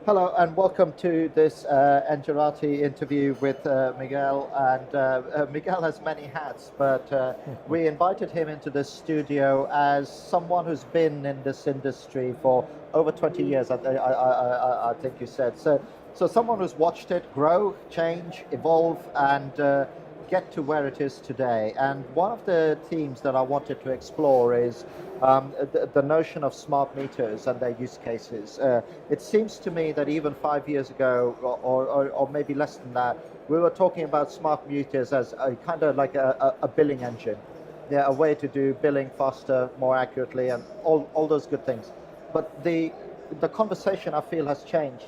Hello and welcome to this Engerati interview with Miguel. And Miguel has many hats, but we invited him into this studio as someone who's been in this industry for over 20 years, I think you said. So someone who's watched it grow, change, evolve, and get to where it is today. And one of the themes that I wanted to explore is the notion of smart meters and their use cases. It seems to me that even 5 years ago, or maybe less than that, we were talking about smart meters as a kind of like a billing engine, yeah, a way to do billing faster, more accurately, and all those good things. But the conversation, I feel, has changed.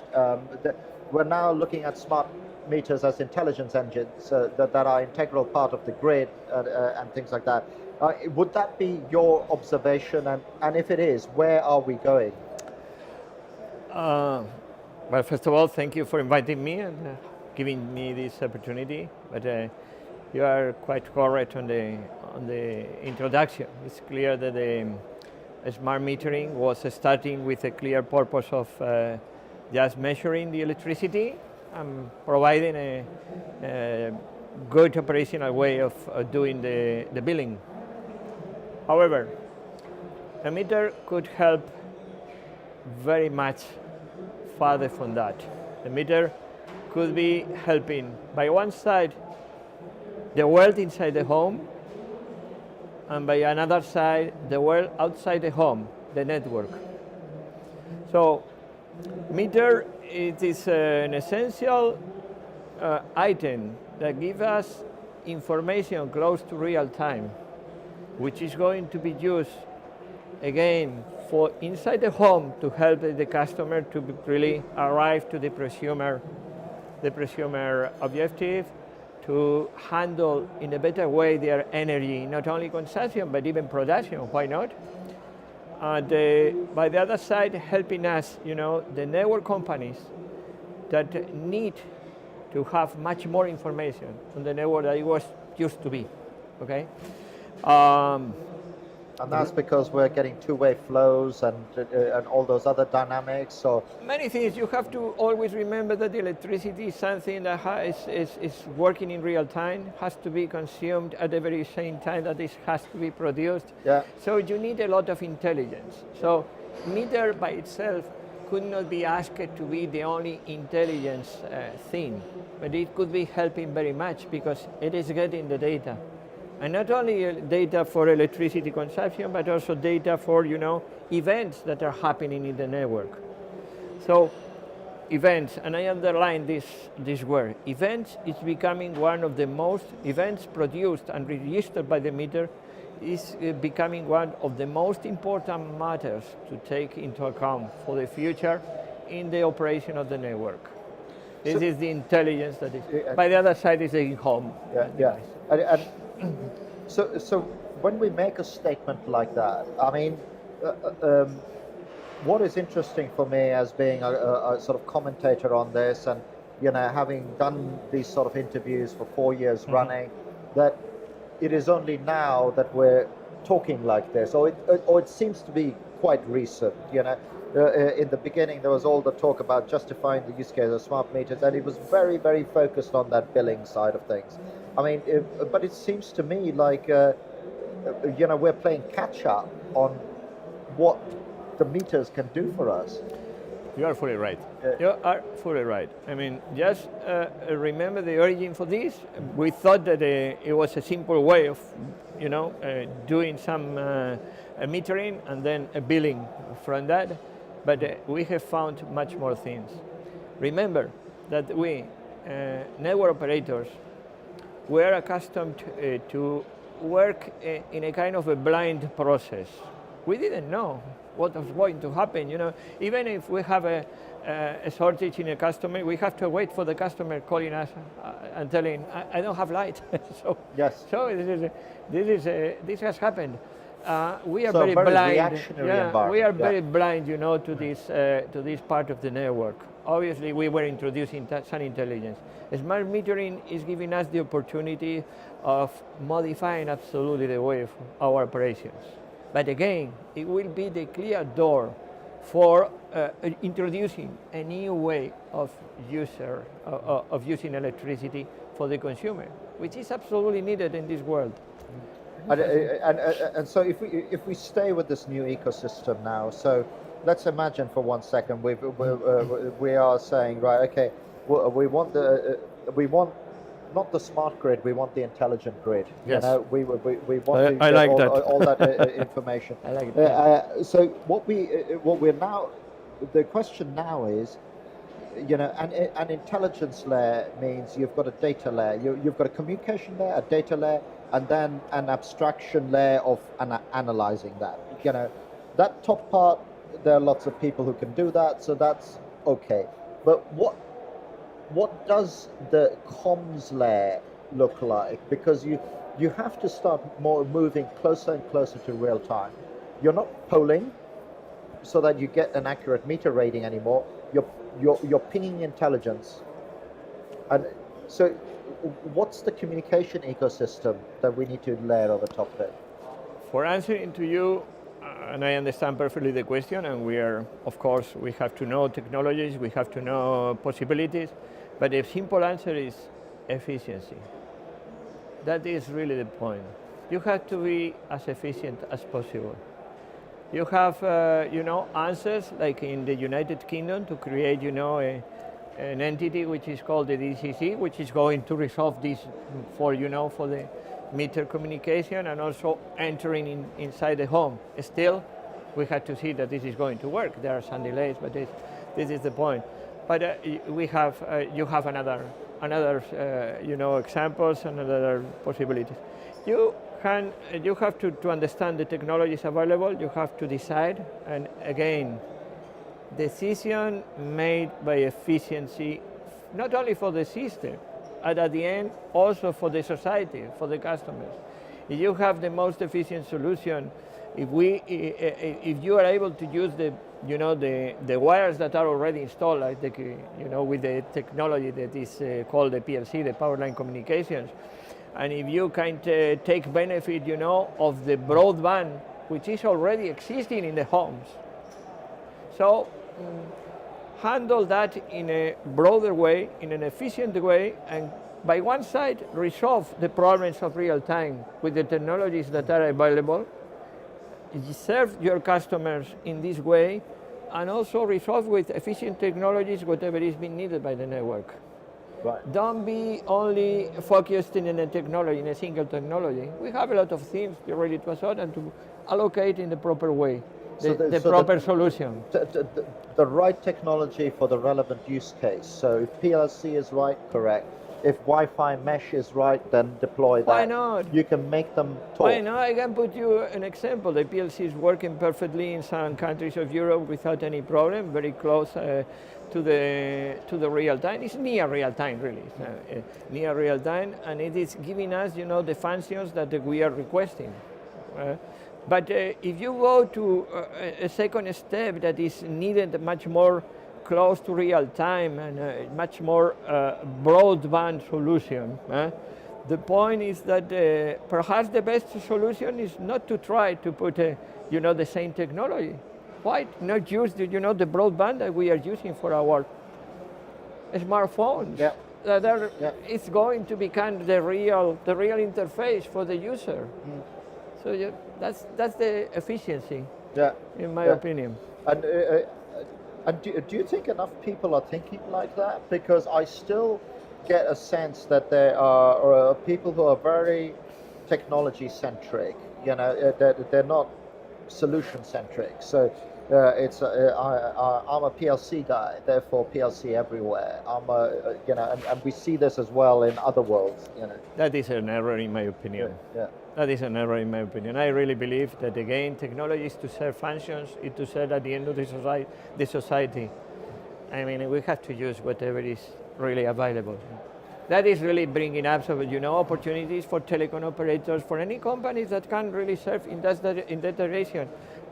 We're now looking at smart meters as intelligence engines that are integral part of the grid and things like that. Would that be your observation? And if it is, where are we going? Well, first of all, thank you for inviting me and giving me this opportunity. But you are quite correct on the introduction. It's clear that the smart metering was starting with a clear purpose of just measuring the electricity and providing a good operational way of doing the billing. However, a meter could help very much farther from that. The meter could be helping, by one side, the world inside the home, and by another side, the world outside the home, the network. So, meter, it is an essential item that gives us information close to real time, which is going to be used again for inside the home to help the customer to really arrive to the prosumer objective, to handle in a better way their energy, not only consumption but even production. Why not? And by the other side, helping us, the network companies that need to have much more information on the network that it was used to be. Okay. And that's because we're getting two-way flows and all those other dynamics. So many things. You have to always remember that the electricity is something that is working in real time, has to be consumed at the very same time that it has to be produced. Yeah. So you need a lot of intelligence. So meter by itself could not be asked to be the only intelligence thing, but it could be helping very much because it is getting the data. And not only data for electricity consumption, but also data for, events that are happening in the network. So events, and I underline this word, events is becoming one of the most, events produced and registered by the meter is becoming one of the most important matters to take into account for the future in the operation of the network. This is the intelligence that is, by the other side is the home. Yeah. So when we make a statement like that, I mean, what is interesting for me as being a sort of commentator on this, and having done these sort of interviews for 4 years running, that it is only now that we're talking like this, or it seems to be quite recent. In the beginning, there was all the talk about justifying the use case of smart meters, and it was very, very focused on that billing side of things. I mean, but it seems to me like, we're playing catch up on what the meters can do for us. You are fully right. You are fully right. I mean, just remember the origin for this. We thought that it was a simple way of, doing some metering and then a billing from that. But we have found much more things. Remember that we, network operators, were accustomed to work in a kind of a blind process. We didn't know what was going to happen. Even if we have a shortage in a customer, we have to wait for the customer calling us and telling, I don't have light. Yes. So this has happened. We are so very blind. Reactionary we are very blind, to this part of the network. Obviously, we were introducing some intelligence. Smart metering is giving us the opportunity of modifying absolutely the way of our operations. But again, it will be the clear door for introducing a new way of using electricity for the consumer, which is absolutely needed in this world. And so if we stay with this new ecosystem now, so let's imagine for 1 second we are saying, right, okay, we want not the smart grid, we want the intelligent grid. Yes. You know, we want I like all that information. I like that. So what we're now, the question now is, you know, an intelligence layer means you've got a data layer, you've got a communication layer, a data layer, and then an abstraction layer of analyzing that. You know, that top part, there are lots of people who can do that, so that's okay. But what does the comms layer look like? Because you have to start moving closer and closer to real time. You're not polling so that you get an accurate meter reading anymore. You're pinging intelligence. And so what's the communication ecosystem that we need to layer over top of it? For answering to you, and I understand perfectly the question, and we have to know technologies, we have to know possibilities, but the simple answer is efficiency. That is really the point. You have to be as efficient as possible. You have, answers like in the United Kingdom to create, an entity which is called the DCC, which is going to resolve this for the meter communication and also entering inside the home. Still, we have to see that this is going to work. There are some delays, but this is the point. But you have another examples and other possibilities. You have to understand the technologies available. You have to decide, and again, decision made by efficiency, not only for the system, and at the end also for the society, for the customers. If you have the most efficient solution, if you are able to use the wires that are already installed, like with the technology that is called the PLC, the power line communications, and if you can take benefit, of the broadband which is already existing in the homes, so handle that in a broader way, in an efficient way, and by one side resolve the problems of real time with the technologies that are available. Serve your customers in this way, and also resolve with efficient technologies whatever is being needed by the network. Right. Don't be only focused in a technology, in a single technology. We have a lot of things already to sort and to allocate in the proper way, the proper solution. The right technology for the relevant use case. So if PLC is right, correct. If Wi-Fi mesh is right, then deploy that. Why not? You can make them talk. Why not? I can put you an example. The PLC is working perfectly in some countries of Europe without any problem, very close to the real time. It's near real time, really. Near real time, and it is giving us, the functions that we are requesting. But if you go to a second step that is needed much more close to real time and much more broadband solution. The point is that perhaps the best solution is not to try to put the same technology. Why not use the broadband that we are using for our smartphones? Yeah. It's going to become the real interface for the user. So that's the efficiency. In my opinion. And do you think enough people are thinking like that? Because I still get a sense that there are people who are very technology centric. They're not solution centric. So I'm a PLC guy, therefore PLC everywhere. And we see this as well in other worlds. That is an error in my opinion. Yeah. That is an error in my opinion. I really believe that again, technology is to serve functions, is to serve at the end of the society. I mean, we have to use whatever is really available. That is really bringing up opportunities for telecom operators, for any companies that can really serve in that direction.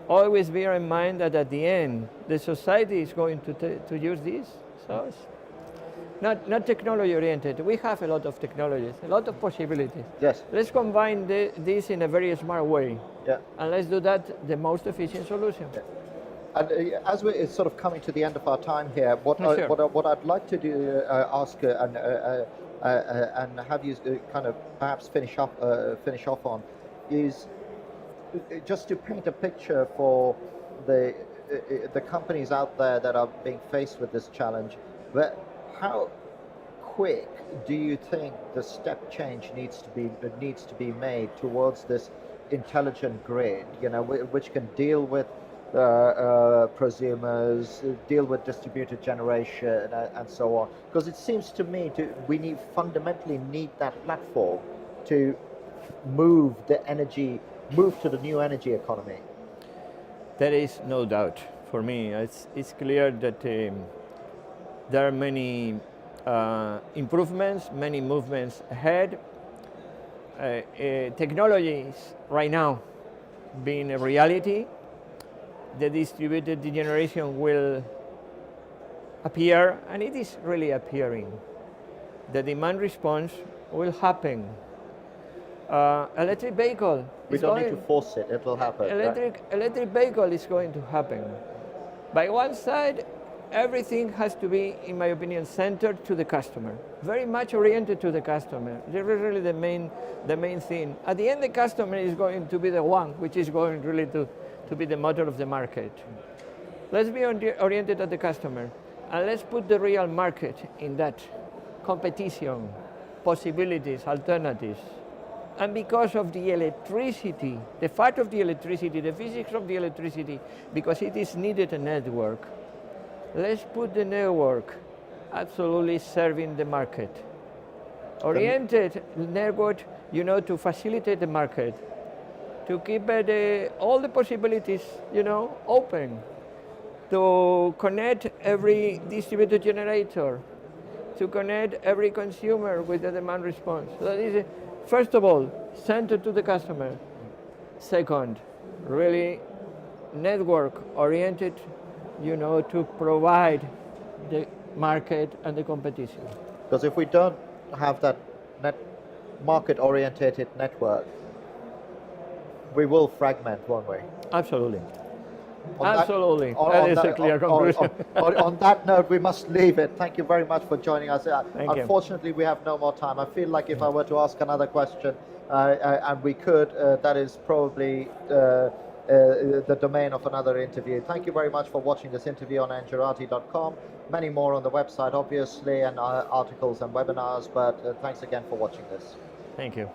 Always bear in mind that at the end, the society is going to use this. So it's not technology oriented. We have a lot of technologies, a lot of possibilities. Yes. Let's combine this in a very smart way. Yeah. And let's do that the most efficient solution. Yeah. And as we're sort of coming to the end of our time here, Sure. what I'd like to do, ask and have you kind of perhaps finish off on, is just to paint a picture for the companies out there that are being faced with this challenge. But how quick do you think the step change needs to be made towards this intelligent grid? You know, which can deal with prosumers, deal with distributed generation, and so on. Because it seems to me we fundamentally need that platform to move to the new energy economy. There is no doubt for me. It's clear that there are many improvements, many movements ahead. Technologies right now being a reality, the distributed generation will appear, and it is really appearing. The demand response will happen. Electric vehicle. We don't need to force it; it will happen. Electric vehicle is going to happen. By one side, everything has to be, in my opinion, centered to the customer, very much oriented to the customer. This is really the main thing. At the end, the customer is going to be the one which is going really to be the motor of the market. Let's be oriented at the customer, and let's put the real market in that competition, possibilities, alternatives. And because of the electricity, the fact of the electricity, the physics of the electricity, because it is needed a network, let's put the network absolutely serving the market. Oriented network, to facilitate the market, to keep all the possibilities, open, to connect every distributed generator, to connect every consumer with the demand response. So that is, first of all, centered to the customer. Second, really network oriented, to provide the market and the competition. Because if we don't have that market-orientated network, we will fragment, won't we? Absolutely. Absolutely. That is a clear conclusion. On that note, we must leave it. Thank you very much for joining us. Unfortunately, we have no more time. I feel like if I were to ask another question, and we could, that is probably the domain of another interview. Thank you very much for watching this interview on Engerati.com. Many more on the website, obviously, and articles and webinars, but thanks again for watching this. Thank you.